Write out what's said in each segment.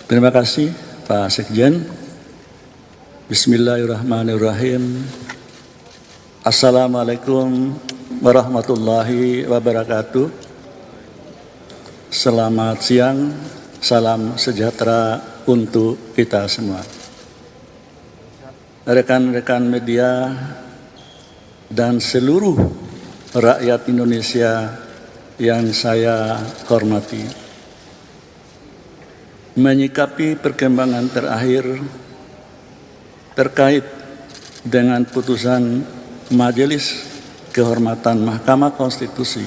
Terima kasih Pak Sekjen. Bismillahirrahmanirrahim. Assalamualaikum warahmatullahi wabarakatuh. Selamat siang, salam sejahtera untuk kita semua. Rekan-rekan media dan seluruh rakyat Indonesia yang saya hormati. Menyikapi perkembangan terakhir terkait dengan putusan Majelis Kehormatan Mahkamah Konstitusi,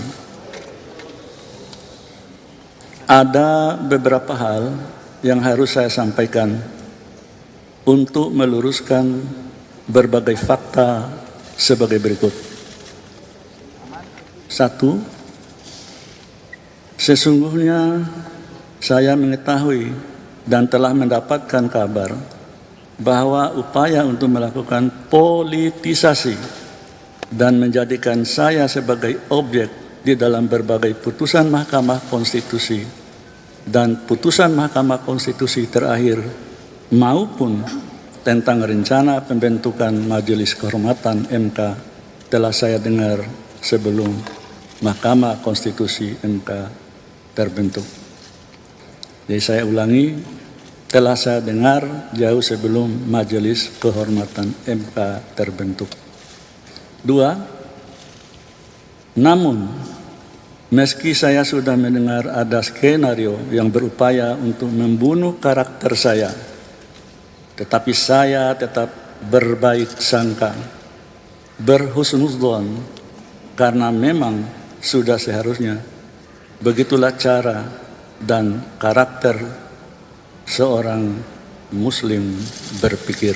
ada beberapa hal yang harus saya sampaikan untuk meluruskan berbagai fakta sebagai berikut. 1. Sesungguhnya saya mengetahui dan telah mendapatkan kabar bahwa upaya untuk melakukan politisasi dan menjadikan saya sebagai objek di dalam berbagai putusan Mahkamah Konstitusi dan putusan Mahkamah Konstitusi terakhir maupun tentang rencana pembentukan Majelis Kehormatan MK telah saya dengar sebelum Mahkamah Konstitusi MK terbentuk. Jadi saya ulangi, telah saya dengar jauh sebelum Majelis Kehormatan MK terbentuk. 2. Namun, meski saya sudah mendengar ada skenario yang berupaya untuk membunuh karakter saya, tetapi saya tetap berbaik sangka, berhusnudzon, karena memang sudah seharusnya begitulah cara dan karakter seorang Muslim berpikir.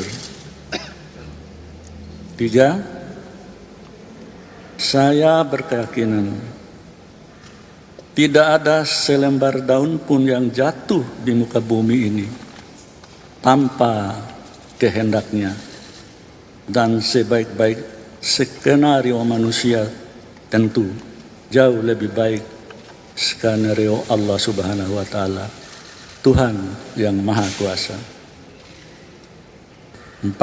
3. Saya berkeyakinan tidak ada selembar daun pun yang jatuh di muka bumi ini tanpa kehendaknya, dan sebaik-baik skenario manusia tentu jauh lebih baik skenario Allah Subhanahu wa Ta'ala, Tuhan yang Maha Kuasa. 4.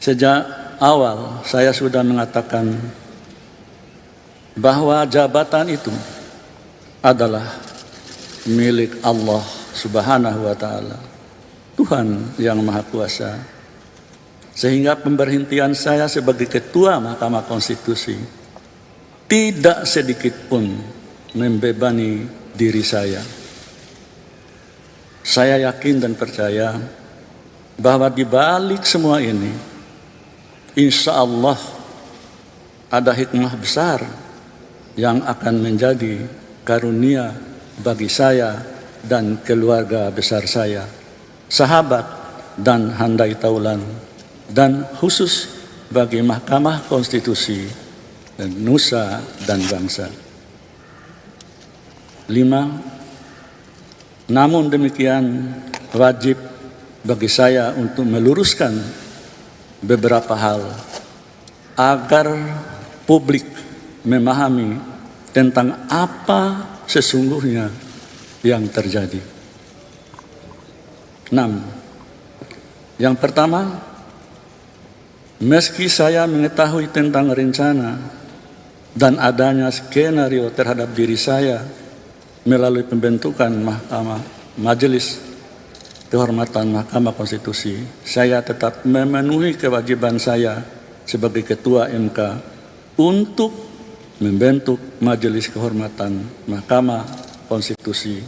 Sejak awal saya sudah mengatakan bahwa jabatan itu adalah milik Allah Subhanahu wa Ta'ala, Tuhan yang Maha Kuasa, sehingga pemberhentian saya sebagai Ketua Mahkamah Konstitusi tidak sedikit pun membebani diri saya. Saya yakin dan percaya bahwa di balik semua ini, insya Allah ada hikmah besar yang akan menjadi karunia bagi saya dan keluarga besar saya, sahabat dan handai taulan, dan khusus bagi Mahkamah Konstitusi dan nusa dan bangsa. 5. Namun demikian wajib bagi saya untuk meluruskan beberapa hal agar publik memahami tentang apa sesungguhnya yang terjadi. 6. Yang pertama, meski saya mengetahui tentang rencana dan adanya skenario terhadap diri saya melalui pembentukan Majelis Kehormatan Mahkamah Konstitusi, saya tetap memenuhi kewajiban saya sebagai Ketua MK untuk membentuk Majelis Kehormatan Mahkamah Konstitusi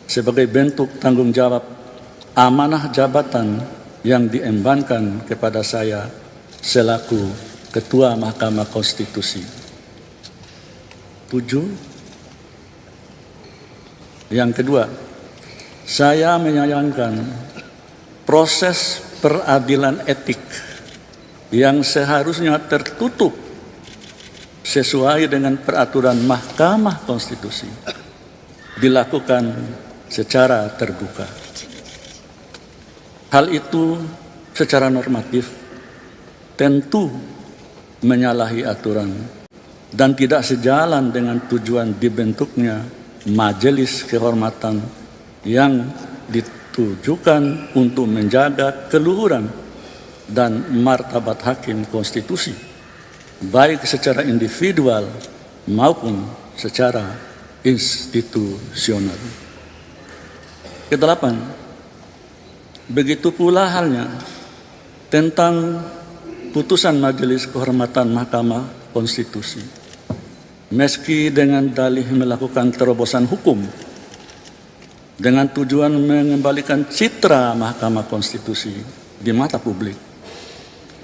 sebagai bentuk tanggung jawab amanah jabatan yang diembankan kepada saya selaku Ketua Mahkamah Konstitusi. 7. Yang kedua, saya menyayangkan proses peradilan etik yang seharusnya tertutup sesuai dengan peraturan Mahkamah Konstitusi dilakukan secara terbuka. Hal itu secara normatif tentu menyalahi aturan dan tidak sejalan dengan tujuan dibentuknya Majelis Kehormatan yang ditujukan untuk menjaga keluhuran dan martabat hakim konstitusi, baik secara individual maupun secara institusional. Kedelapan, begitu pula halnya tentang putusan Majelis Kehormatan Mahkamah Konstitusi. Meski dengan dalih melakukan terobosan hukum dengan tujuan mengembalikan citra Mahkamah Konstitusi di mata publik,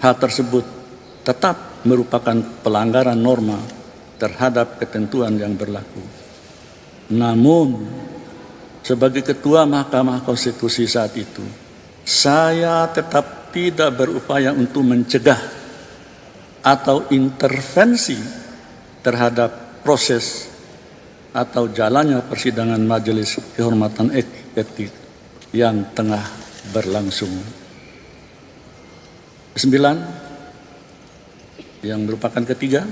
hal tersebut tetap merupakan pelanggaran norma terhadap ketentuan yang berlaku. Namun, sebagai Ketua Mahkamah Konstitusi saat itu, saya tetap tidak berupaya untuk mencegah atau intervensi terhadap proses atau jalannya persidangan Majelis Kehormatan Etik yang tengah berlangsung. 9, yang merupakan ketiga,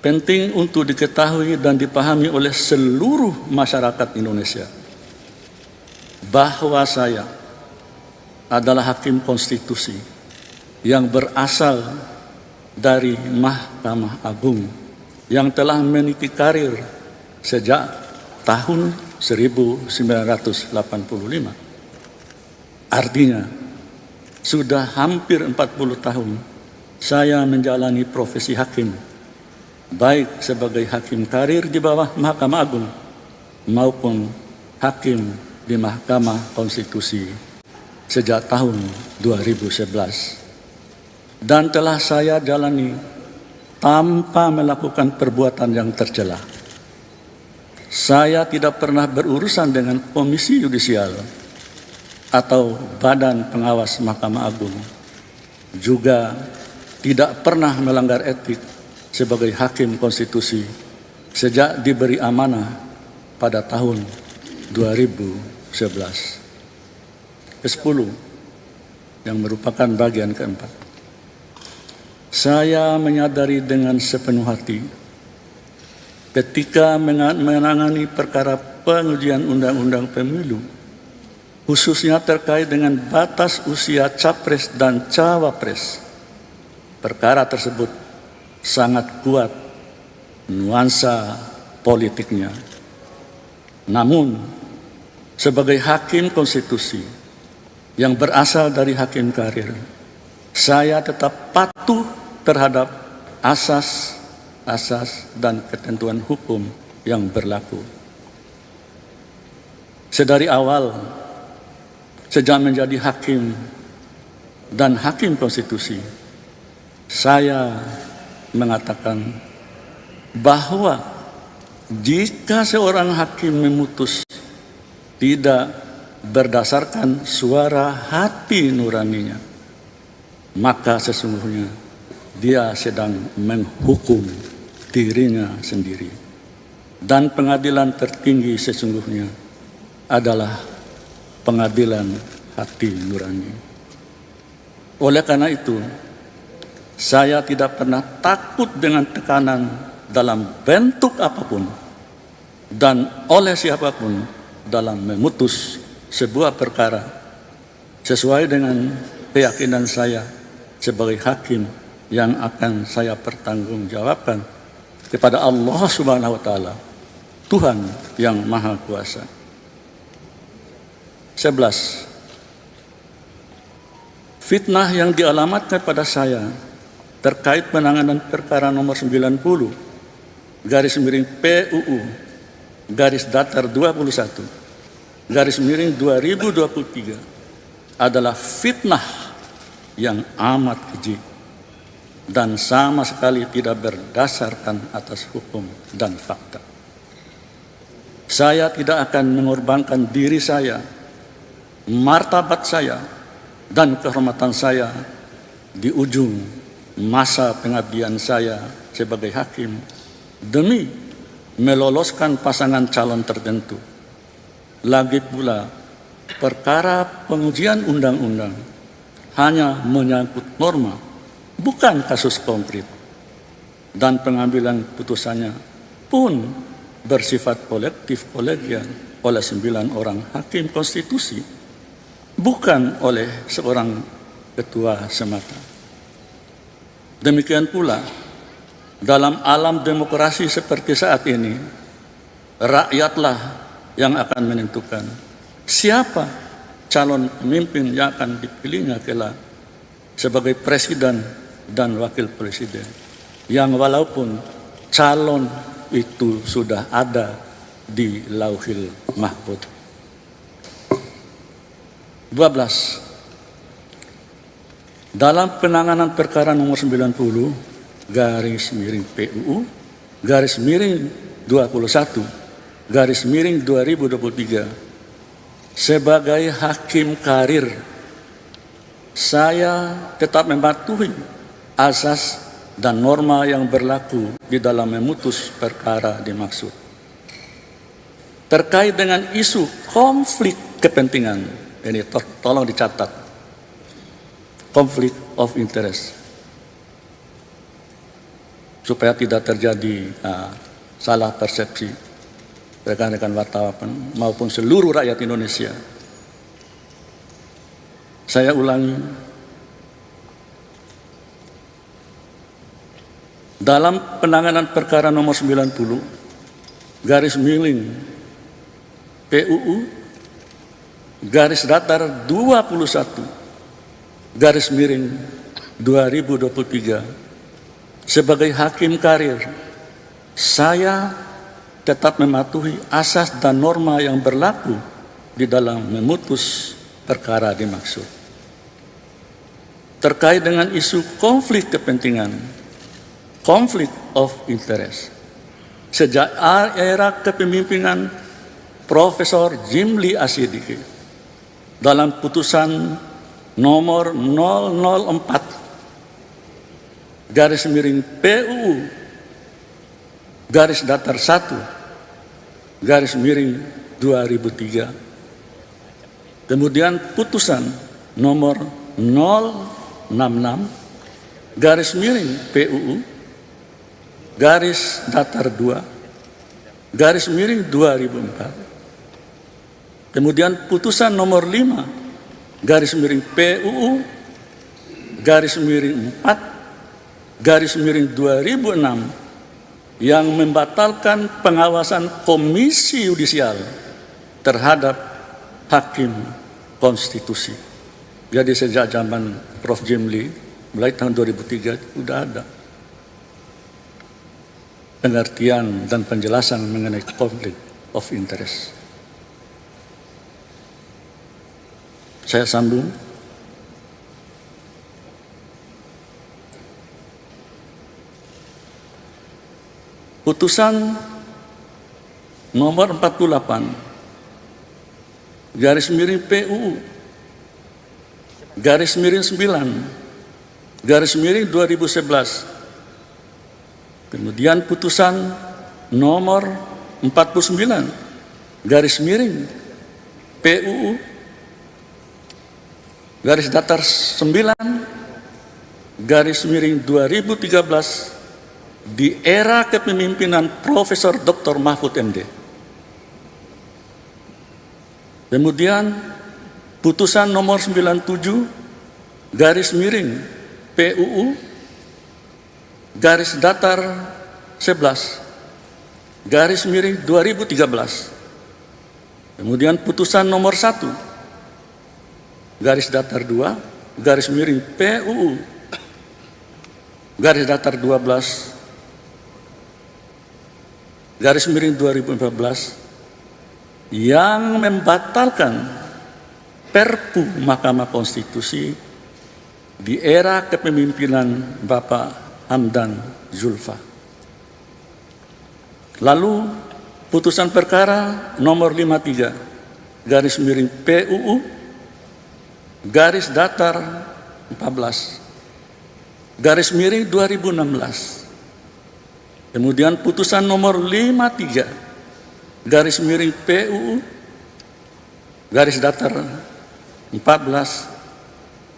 penting untuk diketahui dan dipahami oleh seluruh masyarakat Indonesia bahwa saya adalah hakim konstitusi yang berasal dari Mahkamah Agung yang telah meniti karir sejak tahun 1985. Artinya, sudah hampir 40 tahun saya menjalani profesi hakim, baik sebagai hakim karir di bawah Mahkamah Agung maupun hakim di Mahkamah Konstitusi sejak tahun 2011. Dan telah saya jalani tanpa melakukan perbuatan yang tercela. Saya tidak pernah berurusan dengan komisi yudisial atau badan pengawas Mahkamah Agung. Juga tidak pernah melanggar etik sebagai hakim konstitusi sejak diberi amanah pada tahun 2011. Ke-10, yang merupakan bagian keempat. Saya menyadari dengan sepenuh hati ketika menangani perkara pengujian undang-undang pemilu, khususnya terkait dengan batas usia capres dan cawapres, perkara tersebut sangat kuat nuansa politiknya. Namun, sebagai hakim konstitusi yang berasal dari hakim karir, saya tetap patuh terhadap asas dan ketentuan hukum yang berlaku. Sedari awal, sejak menjadi hakim dan hakim konstitusi, saya mengatakan bahwa jika seorang hakim memutus tidak berdasarkan suara hati nuraninya, maka sesungguhnya dia sedang menghukum dirinya sendiri. Dan pengadilan tertinggi sesungguhnya adalah pengadilan hati nurani. Oleh karena itu, saya tidak pernah takut dengan tekanan dalam bentuk apapun dan oleh siapapun dalam memutus sebuah perkara sesuai dengan keyakinan saya sebagai hakim yang akan saya pertanggungjawabkan kepada Allah Subhanahu wa Ta'ala, Tuhan yang Maha Kuasa. 11. Fitnah yang dialamatkan pada saya terkait penanganan perkara nomor 90 garis miring PUU garis datar 21 garis miring 2023 adalah fitnah yang amat keji dan sama sekali tidak berdasarkan atas hukum dan fakta. Saya tidak akan mengorbankan diri saya, martabat saya, dan kehormatan saya di ujung masa pengabdian saya sebagai hakim demi meloloskan pasangan calon tertentu. Lagi pula, perkara pengujian undang-undang hanya menyangkut norma, bukan kasus konkret, dan pengambilan putusannya pun bersifat kolektif kolegial oleh 9 orang hakim konstitusi, bukan oleh seorang ketua semata. Demikian pula, dalam alam demokrasi seperti saat ini, rakyatlah yang akan menentukan siapa calon pemimpin yang akan dipilihnya kelak sebagai presiden dan wakil presiden, yang walaupun calon itu sudah ada di Lauhil Mahfuz. 12. Dalam penanganan perkara nomor 90 garis miring PUU garis miring 21 garis miring 2023 sebagai hakim karir, saya tetap mematuhi asas dan norma yang berlaku di dalam memutus perkara dimaksud. Terkait dengan isu konflik kepentingan, ini tolong dicatat, conflict of interest, supaya tidak terjadi salah persepsi rekan-rekan wartawan maupun seluruh rakyat Indonesia. Saya ulangi, dalam penanganan perkara nomor 90 garis miring PUU garis datar 21 garis miring 2023 sebagai hakim karir, saya tetap mematuhi asas dan norma yang berlaku di dalam memutus perkara dimaksud. Terkait dengan isu konflik kepentingan, conflict of interest, sejak era kepemimpinan Profesor Jimli Asyidiki dalam putusan nomor 004 garis miring PUU garis datar 1 garis miring 2003, kemudian putusan nomor 066 garis miring PUU garis datar 2 garis miring 2004, kemudian putusan nomor 5 garis miring PUU garis miring 4 garis miring 2006 yang membatalkan pengawasan Komisi Yudisial terhadap hakim konstitusi. Jadi sejak zaman Prof. Jimli, mulai tahun 2003 sudah ada pengertian dan penjelasan mengenai conflict of interest. Saya sambung. Putusan nomor 48 garis miring PUU garis miring 9 garis miring 2011, kemudian putusan nomor 49 garis miring PUU garis datar 9 garis miring 2013 di era kepemimpinan Profesor Dr. Mahfud MD. Kemudian putusan nomor 97 garis miring PUU garis datar 11 garis miring 2013. Kemudian putusan nomor 1 garis datar 2 garis miring PUU garis datar 12 garis miring 2014 yang membatalkan Perpu Mahkamah Konstitusi di era kepemimpinan Bapak Hamdan Zulfa. Lalu putusan perkara nomor 53 garis miring PUU garis datar 14 garis miring 2016, kemudian putusan nomor 53 garis miring PUU garis datar 14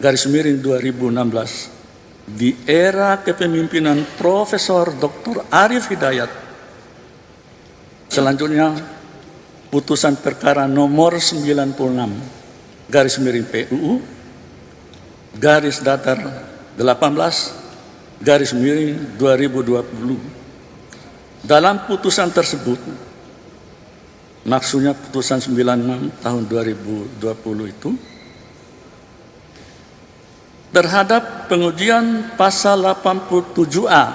garis miring 2016 di era kepemimpinan Profesor Dr. Arif Hidayat. Selanjutnya putusan perkara nomor 96 garis miring PUU garis datar 18 garis miring 2020. Dalam putusan tersebut, maksudnya putusan 96 tahun 2020 itu, terhadap pengujian pasal 87A,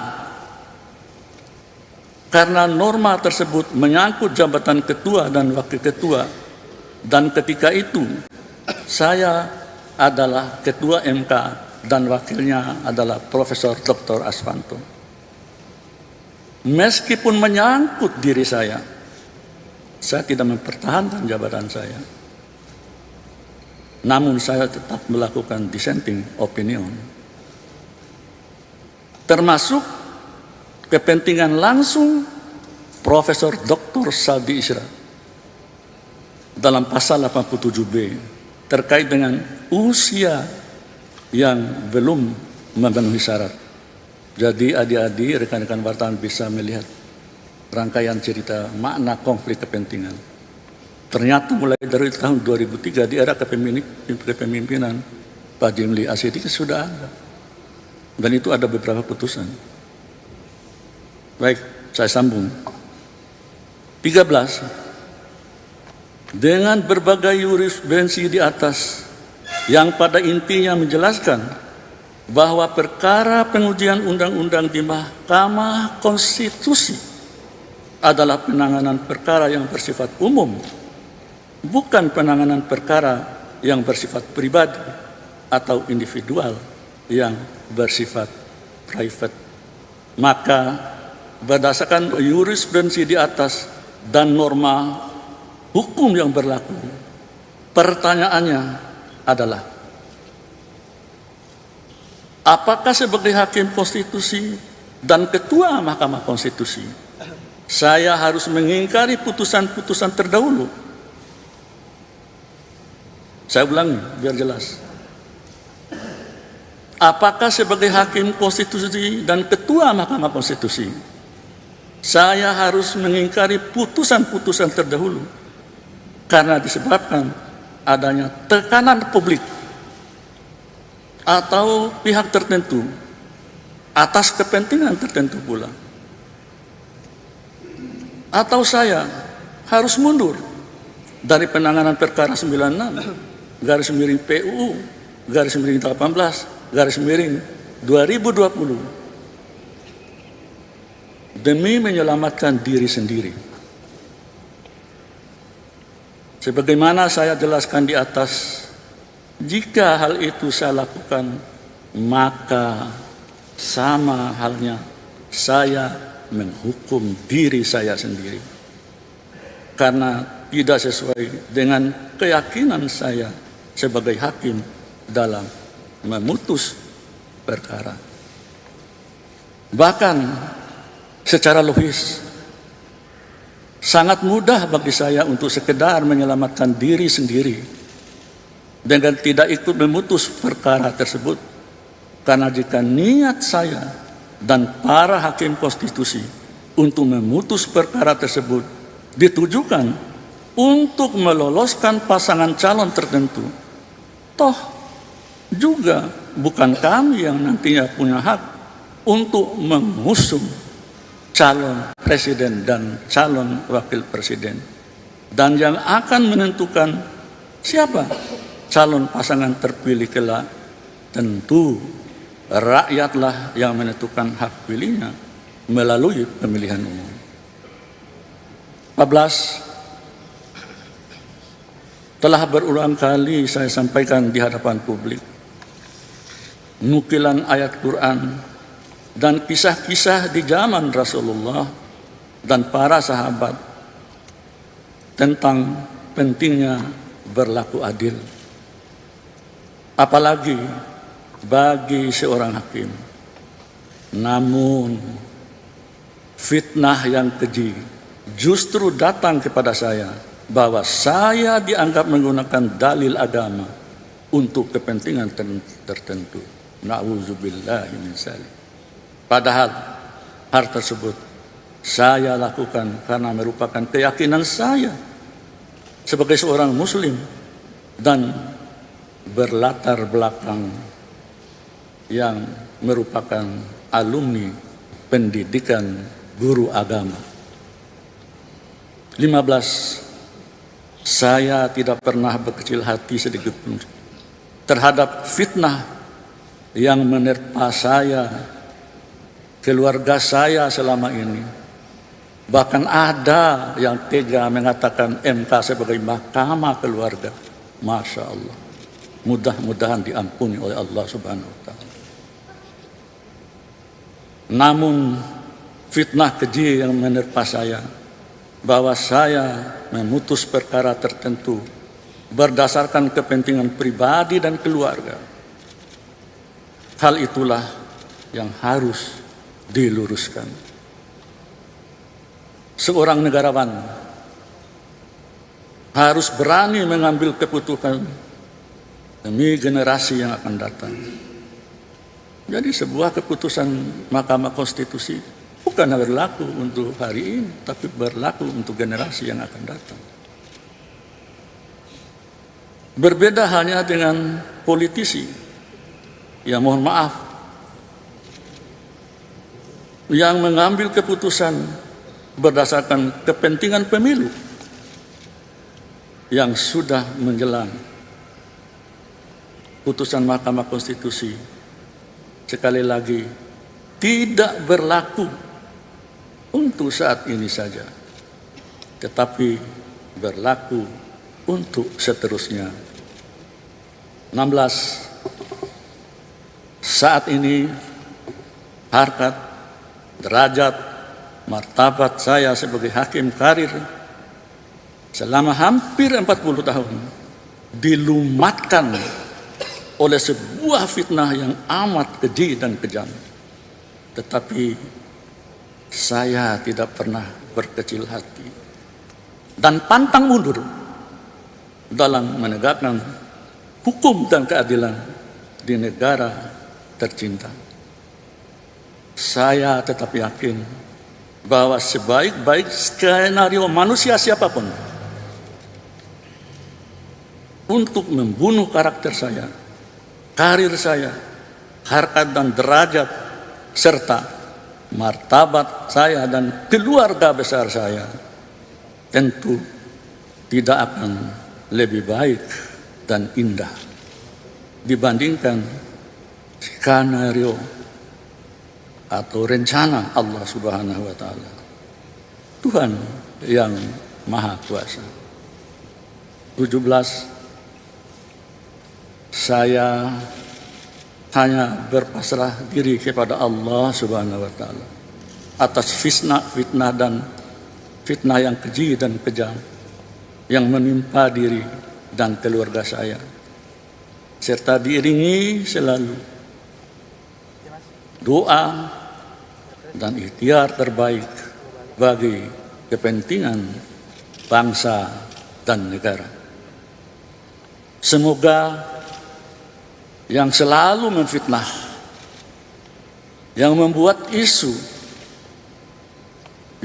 karena norma tersebut menyangkut jabatan ketua dan wakil ketua, dan ketika itu saya adalah ketua MK dan wakilnya adalah Profesor Dr. Asvanto. Meskipun menyangkut diri saya tidak mempertahankan jabatan saya. Namun saya tetap melakukan dissenting opinion. Termasuk kepentingan langsung Profesor Dr. Saldi Isra dalam pasal 87B terkait dengan usia yang belum memenuhi syarat. Jadi adik-adik, rekan-rekan wartawan bisa melihat rangkaian cerita makna konflik kepentingan. Ternyata mulai dari tahun 2003 di era kepemimpinan Pak Jimli Asyidik sudah ada. Dan itu ada beberapa putusan. Baik, saya sambung. 13. Dengan berbagai jurisprudensi di atas yang pada intinya menjelaskan bahwa perkara pengujian undang-undang di Mahkamah Konstitusi adalah penanganan perkara yang bersifat umum, bukan penanganan perkara yang bersifat pribadi atau individual yang bersifat private. Maka berdasarkan jurisprudensi di atas dan norma hukum yang berlaku, pertanyaannya adalah, apakah sebagai hakim konstitusi dan ketua Mahkamah Konstitusi saya harus mengingkari putusan-putusan terdahulu? Saya ulangi biar jelas. Apakah sebagai hakim konstitusi dan ketua Mahkamah Konstitusi saya harus mengingkari putusan-putusan terdahulu karena disebabkan adanya tekanan publik atau pihak tertentu atas kepentingan tertentu pula? Atau saya harus mundur dari penanganan perkara 96 garis miring PUU garis miring 18 garis miring 2020 demi menyelamatkan diri sendiri? Sebagaimana saya jelaskan di atas, jika hal itu saya lakukan, maka sama halnya saya menghukum diri saya sendiri karena tidak sesuai dengan keyakinan saya sebagai hakim dalam memutus perkara. Bahkan secara logis sangat mudah bagi saya untuk sekedar menyelamatkan diri sendiri dengan tidak ikut memutus perkara tersebut, karena jika niat saya dan para hakim konstitusi untuk memutus perkara tersebut ditujukan untuk meloloskan pasangan calon tertentu, toh juga bukan kami yang nantinya punya hak untuk mengusung calon presiden dan calon wakil presiden, dan yang akan menentukan siapa calon pasangan terpilih kelak tentu rakyatlah yang menentukan hak pilihnya melalui pemilihan umum. 14. Telah berulang kali saya sampaikan di hadapan publik nukilan ayat Quran dan kisah-kisah di zaman Rasulullah dan para sahabat tentang pentingnya berlaku adil, apalagi bagi seorang hakim. Namun fitnah yang keji justru datang kepada saya bahwa saya dianggap menggunakan dalil agama untuk kepentingan tertentu. Na'udzubillahi min dzalik. Padahal hal tersebut saya lakukan karena merupakan keyakinan saya sebagai seorang muslim dan berlatar belakang yang merupakan alumni pendidikan guru agama. 15. Saya tidak pernah berkecil hati sedikit pun terhadap fitnah yang menerpa saya, keluarga saya selama ini. Bahkan ada yang tega mengatakan MK sebagai mahkamah keluarga. Masya Allah. Mudah-mudahan diampuni oleh Allah Subhanahu wa Ta'ala. Namun fitnah keji yang menerpa saya, bahwa saya memutus perkara tertentu berdasarkan kepentingan pribadi dan keluarga. Hal itulah yang harus diluruskan. Seorang negarawan harus berani mengambil keputusan demi generasi yang akan datang. Jadi sebuah keputusan Mahkamah Konstitusi bukan berlaku untuk hari ini, tapi berlaku untuk generasi yang akan datang. Berbeda hanya dengan politisi, ya mohon maaf, yang mengambil keputusan berdasarkan kepentingan pemilu yang sudah menjelang. Putusan Mahkamah Konstitusi sekali lagi tidak berlaku untuk saat ini saja, tetapi berlaku untuk seterusnya. 16. Saat ini harkat, derajat, martabat saya sebagai hakim karir selama hampir 40 tahun dilumatkan oleh sebuah fitnah yang amat keji dan kejam. Tetapi saya tidak pernah berkecil hati dan pantang mundur dalam menegakkan hukum dan keadilan di negara tercinta. Saya tetap yakin bahwa sebaik-baik skenario manusia siapapun untuk membunuh karakter saya, karir saya, harkat dan derajat, serta martabat saya dan keluarga besar saya, tentu tidak akan lebih baik dan indah dibandingkan skenario atau rencana Allah Subhanahu wa Ta'ala, Tuhan yang Maha Kuasa. 17. Saya hanya berpasrah diri kepada Allah Subhanahu wa Ta'ala atas fitnah dan fitnah yang keji dan kejam yang menimpa diri dan keluarga saya, serta diiringi selalu doa dan ikhtiar terbaik bagi kepentingan bangsa dan negara. Semoga yang selalu memfitnah, yang membuat isu,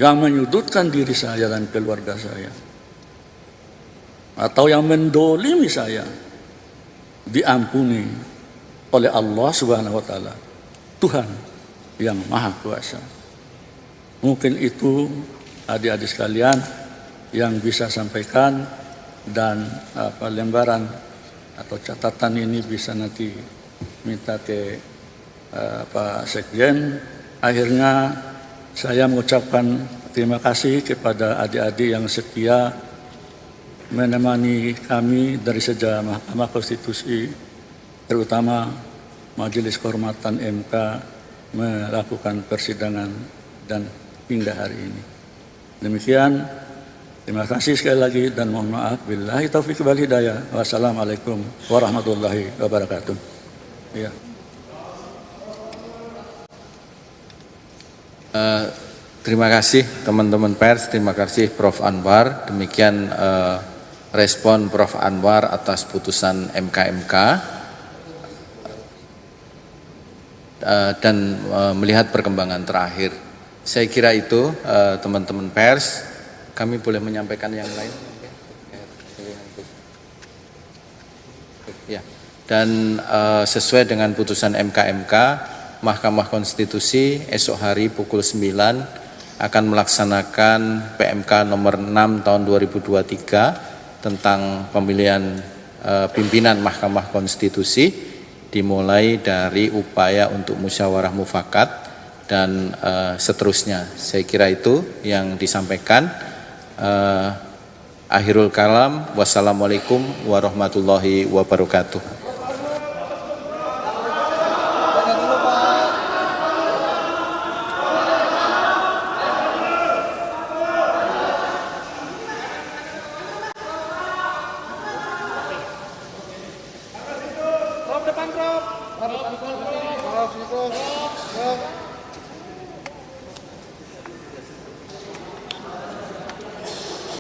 yang menyudutkan diri saya dan keluarga saya, atau yang mendolimi saya, diampuni oleh Allah Subhanahu wa Ta'ala, Tuhan yang Maha Kuasa. Mungkin itu adik-adik sekalian yang bisa sampaikan, dan lembaran atau catatan ini bisa nanti minta ke Pak Sekjen. Akhirnya saya mengucapkan terima kasih kepada adik-adik yang setia menemani kami dari sejak Mahkamah Konstitusi, terutama Majelis Kehormatan MK melakukan persidangan dan hingga hari ini. Demikian, terima kasih sekali lagi dan mohon maaf. Billahi taufiq wal hidayah. Wassalamualaikum warahmatullahi wabarakatuh. Ya. Terima kasih teman-teman pers, terima kasih Prof. Anwar. Demikian respon Prof. Anwar atas putusan MK dan melihat perkembangan terakhir. Saya kira itu teman-teman pers. Kami boleh menyampaikan yang lain. Ya. Dan sesuai dengan putusan MK-MK, Mahkamah Konstitusi esok hari pukul 9 akan melaksanakan PMK nomor 6 tahun 2023 tentang pemilihan pimpinan Mahkamah Konstitusi, dimulai dari upaya untuk musyawarah mufakat dan seterusnya. Saya kira itu yang disampaikan. Akhirul kalam, wassalamualaikum warahmatullahi wabarakatuh.